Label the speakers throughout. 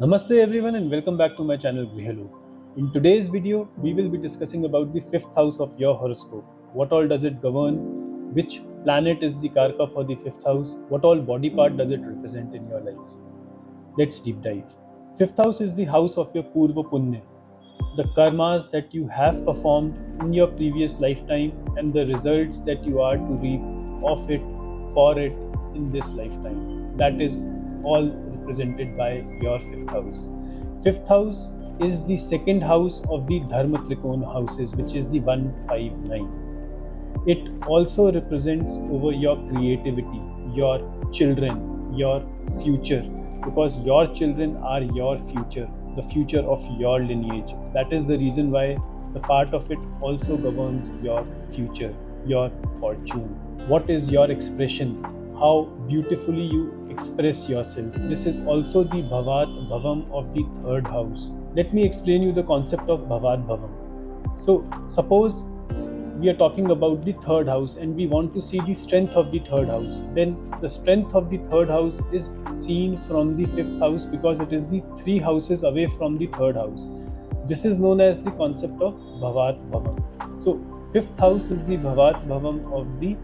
Speaker 1: Namaste everyone and welcome back to my channel Bhrigu. In today's video, we will be discussing about the fifth house of your horoscope. What all does it govern? Which planet is the karka for the fifth house? What all body part does it represent in your life? Let's deep dive. Fifth house is the house of your Purva Punya, the karmas that you have performed in your previous lifetime and the results that you are to reap of it, for it in this lifetime. That is all represented by your fifth house. Fifth house is the second house of the Dharma Trikona houses, which is the 159. It also represents over your creativity, your children, your future, because your children are your future, the future of your lineage. That is the reason why the part of it also governs your future, your fortune. What is your expression? How beautifully you express yourself. This is also the Bhavat Bhavam of the third house. Let me explain you the concept of Bhavat Bhavam. So, suppose we are talking about the third house and we want to see the strength of the third house. Then the strength of the third house is seen from the fifth house because it is the three houses away from the third house. This is known as the concept of Bhavat Bhavam. So, fifth house is the Bhavat Bhavam of the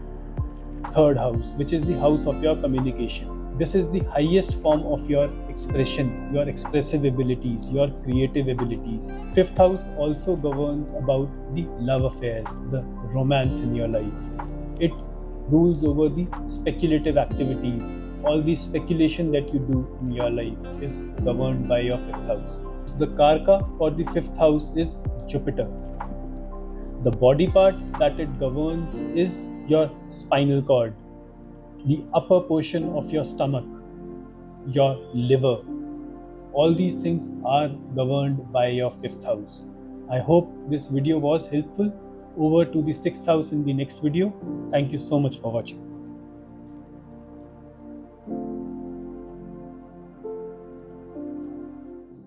Speaker 1: third house, which is the house of your communication. This is the highest form of your expression, your expressive abilities, your creative abilities. Fifth house also governs about the love affairs, the romance in your life. It rules over the speculative activities. All the speculation that you do in your life is governed by your fifth house. So the karka for the fifth house is Jupiter. The body part that it governs is your spinal cord, the upper portion of your stomach, your liver. All these things are governed by your fifth house. I hope this video was helpful. Over to the sixth house in the next video. Thank you so much for watching.